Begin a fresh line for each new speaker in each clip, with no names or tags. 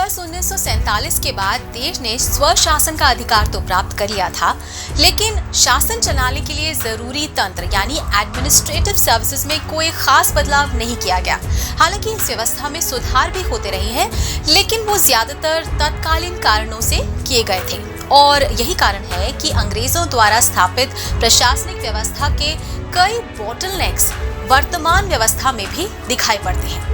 वर्ष 1947 के बाद देश ने स्वशासन का अधिकार तो प्राप्त कर लिया था, लेकिन शासन चलाने के लिए जरूरी तंत्र यानी एडमिनिस्ट्रेटिव सर्विसेज में कोई खास बदलाव नहीं किया गया। हालांकि इस व्यवस्था में सुधार भी होते रहे हैं, लेकिन वो ज्यादातर तत्कालीन कारणों से किए गए थे और यही कारण है कि अंग्रेजों द्वारा स्थापित प्रशासनिक व्यवस्था के कई बॉटलनेक्स वर्तमान व्यवस्था में भी दिखाई पड़ते हैं।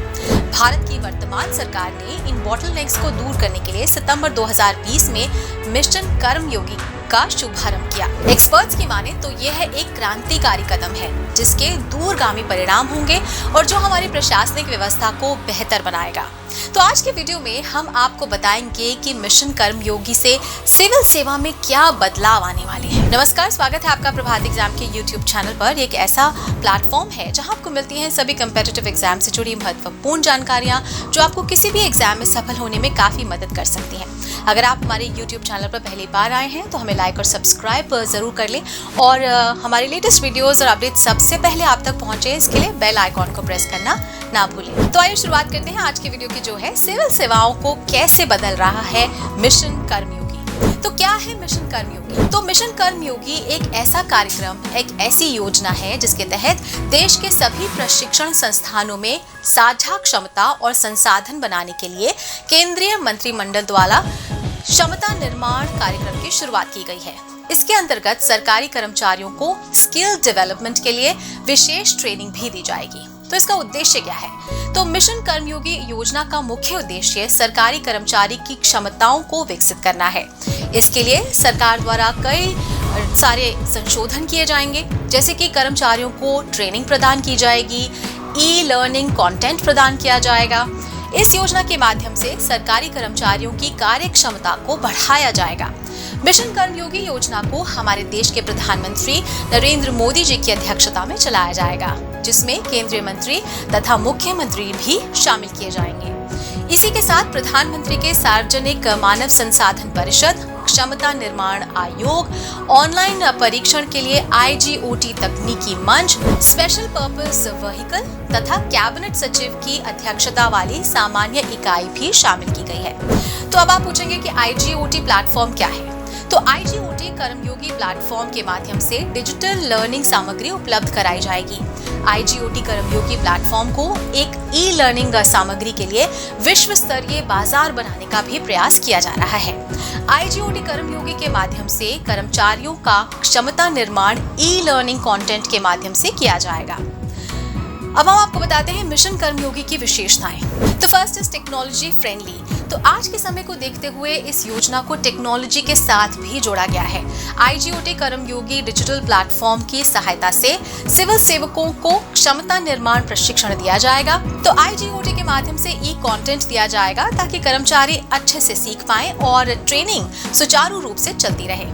भारत की वर्तमान सरकार ने इन बॉटलनेक्स को दूर करने के लिए सितंबर 2020 में मिशन कर्मयोगी का शुभारंभ किया। एक्सपर्ट्स की माने तो यह एक क्रांतिकारी कदम है जिसके दूरगामी परिणाम होंगे और जो हमारी प्रशासनिक व्यवस्था को बेहतर बनाएगा। तो आज के वीडियो में हम आपको बताएंगे कि मिशन कर्मयोगी से सिविल सेवा में क्या बदलाव आने वाले हैं। नमस्कार, स्वागत है आपका प्रभात एग्जाम के YouTube चैनल पर। एक ऐसा प्लेटफॉर्म है जहां आपको मिलती हैं सभी कम्पिटिटिव एग्जाम से जुड़ी महत्वपूर्ण जानकारियां जो आपको किसी भी एग्जाम में सफल होने में काफी मदद कर सकती हैं। अगर आप हमारे YouTube चैनल पर पहली बार आए हैं तो हमें लाइक और सब्सक्राइब जरूर कर लें और हमारे लेटेस्ट वीडियोस और अपडेट सबसे पहले आप तक पहुंचे इसके लिए बेल आइकॉन को प्रेस करना ना भूलें। तो आइए शुरुआत करते हैं आज की वीडियो की, जो है सिविल सेवाओं को कैसे बदल रहा है मिशन कर्मयोगी। तो क्या है मिशन कर्मयोगी? तो मिशन कर्मयोगी एक ऐसा कार्यक्रम, एक ऐसी योजना है जिसके तहत देश के सभी प्रशिक्षण संस्थानों में साझा क्षमता और संसाधन बनाने के लिए केंद्रीय मंत्रिमंडल द्वारा क्षमता निर्माण कार्यक्रम की शुरुआत की गई है। इसके अंतर्गत सरकारी कर्मचारियों को स्किल डेवलपमेंट के लिए विशेष ट्रेनिंग भी दी जाएगी। तो इसका उद्देश्य क्या है? तो मिशन कर्मयोगी योजना का मुख्य उद्देश्य सरकारी कर्मचारी की क्षमताओं को विकसित करना है। इसके लिए सरकार द्वारा कई सारे संशोधन किए जाएंगे, जैसे कि कर्मचारियों को ट्रेनिंग प्रदान की जाएगी, ई लर्निंग कंटेंट प्रदान किया जाएगा। इस योजना के माध्यम से सरकारी कर्मचारियों की कार्य क्षमता को बढ़ाया जाएगा। मिशन कर्मयोगी योजना को हमारे देश के प्रधानमंत्री नरेंद्र मोदी जी की अध्यक्षता में चलाया जाएगा, जिसमें केंद्रीय मंत्री तथा मुख्यमंत्री भी शामिल किए जाएंगे। इसी के साथ प्रधानमंत्री के सार्वजनिक मानव संसाधन परिषद, क्षमता निर्माण आयोग, ऑनलाइन परीक्षण के लिए IGOT तकनीकी मंच, स्पेशल पर्पस व्हीकल तथा कैबिनेट सचिव की अध्यक्षता वाली सामान्य इकाई भी शामिल की गई है। तो अब आप पूछेंगे कि IGOT प्लेटफॉर्म क्या है? तो IGOT कर्मयोगी प्लेटफॉर्म के माध्यम से डिजिटल लर्निंग सामग्री उपलब्ध कराई जाएगी। IGOT कर्मयोगी प्लेटफॉर्म को एक ई लर्निंग सामग्री के लिए विश्व स्तरीय बाजार बनाने का भी प्रयास किया जा रहा है। IGOT कर्मयोगी के माध्यम से कर्मचारियों का क्षमता निर्माण ई लर्निंग कंटेंट के माध्यम से किया जाएगा। अब हम आपको बताते हैं मिशन कर्मयोगी की विशेषताएं। तो फर्स्ट इज टेक्नोलॉजी फ्रेंडली। तो आज के समय को देखते हुए इस योजना को टेक्नोलॉजी के साथ भी जोड़ा गया है। IGOT कर्मयोगी डिजिटल प्लेटफॉर्म की सहायता से सिविल सेवकों को क्षमता निर्माण प्रशिक्षण दिया जाएगा। तो IGOT के माध्यम से ई कंटेंट दिया जाएगा ताकि कर्मचारी अच्छे से सीख पाएं और ट्रेनिंग सुचारू रूप से चलती रहे।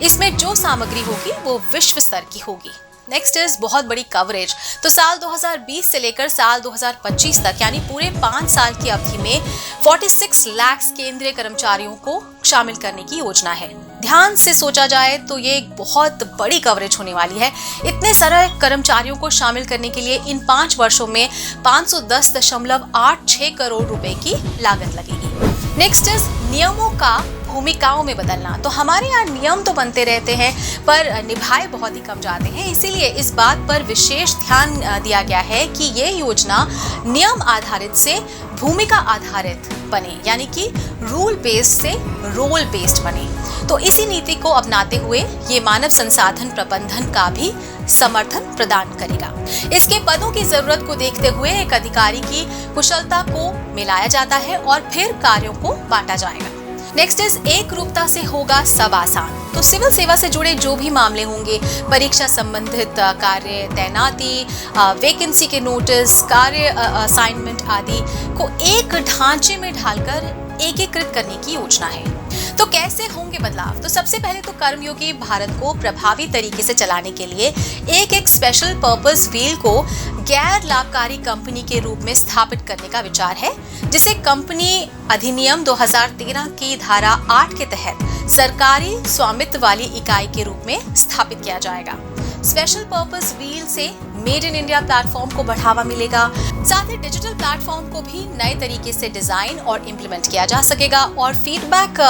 इसमें जो सामग्री होगी वो विश्व स्तर की होगी। नेक्स्ट इज बहुत बड़ी कवरेज। तो साल 2020 से लेकर साल 2025 तक यानी पूरे 5 साल की अवधि में 46 लाख केंद्रीय कर्मचारियों को शामिल करने की योजना है। ध्यान से सोचा जाए तो ये एक बहुत बड़ी कवरेज होने वाली है। इतने सारे कर्मचारियों को शामिल करने के लिए इन 5 वर्षों में 510.86 करोड़ रुपए की लागत लगेगी। नेक्स्ट इज नियमों का भूमिकाओं में बदलना। तो हमारे यहाँ नियम तो बनते रहते हैं पर निभाए बहुत ही कम जाते हैं, इसीलिए इस बात पर विशेष ध्यान दिया गया है कि ये योजना नियम आधारित से भूमिका आधारित बने, यानी कि रूल बेस्ड से रोल बेस्ड बने। तो इसी नीति को अपनाते हुए ये मानव संसाधन प्रबंधन का भी समर्थन प्रदान करेगा। इसके पदों की जरूरत को देखते हुए एक अधिकारी की कुशलता को मिलाया जाता है और फिर कार्यों को बांटा जाएगा। नेक्स्ट इज एक रूपता से होगा सब आसान। तो सिविल सेवा से जुड़े जो भी मामले होंगे, परीक्षा संबंधित कार्य, तैनाती, वैकेंसी के नोटिस, कार्य असाइनमेंट आदि को एक ढांचे में ढालकर एकीकृत करने की योजना है। तो कैसे होंगे बदलाव? तो सबसे पहले तो कर्मयोगी भारत को प्रभावी तरीके से चलाने के लिए एक स्पेशल पर्पस व्हील को गैर लाभकारी कंपनी के रूप में स्थापित करने का विचार है, जिसे कंपनी अधिनियम 2013 की धारा 8 के तहत सरकारी स्वामित्व वाली इकाई के रूप में स्थापित किया जाएगा। स्पेशल पर्पस व्हील से मेड इन इंडिया प्लेटफॉर्म को बढ़ावा मिलेगा। साथ ही डिजिटल प्लेटफॉर्म को भी नए तरीके से डिजाइन और इम्प्लीमेंट किया जा सकेगा और फीडबैक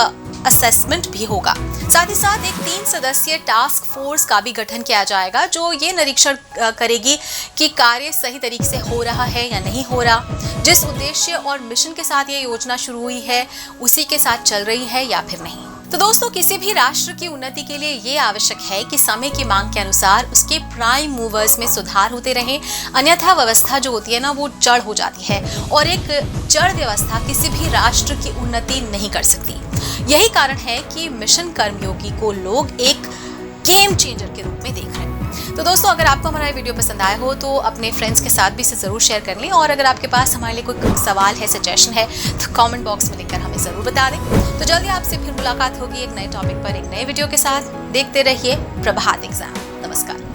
असेसमेंट भी होगा। साथ ही साथ एक 3 सदस्यीय टास्क फोर्स का भी गठन किया जाएगा जो ये निरीक्षण करेगी कि कार्य सही तरीके से हो रहा है या नहीं हो रहा, जिस उद्देश्य और मिशन के साथ ये योजना शुरू हुई है उसी के साथ चल रही है या फिर नहीं। तो दोस्तों, किसी भी राष्ट्र की उन्नति के लिए ये आवश्यक है कि समय की मांग के अनुसार उसके प्राइम मूवर्स में सुधार होते रहें, अन्यथा व्यवस्था जो होती है ना वो जड़ हो जाती है और एक जड़ व्यवस्था किसी भी राष्ट्र की उन्नति नहीं कर सकती। यही कारण है कि मिशन कर्मयोगी को लोग एक गेम चेंजर के रूप में देख रहे हैं। तो दोस्तों, अगर आपको हमारा ये वीडियो पसंद आया हो तो अपने फ्रेंड्स के साथ भी इसे जरूर शेयर कर लें और अगर आपके पास हमारे लिए कोई सवाल है, सजेशन है तो कमेंट बॉक्स में लिखकर हमें जरूर बता दें। तो जल्दी आपसे फिर मुलाकात होगी एक नए टॉपिक पर एक नए वीडियो के साथ। देखते रहिए प्रभात एग्जाम। नमस्कार।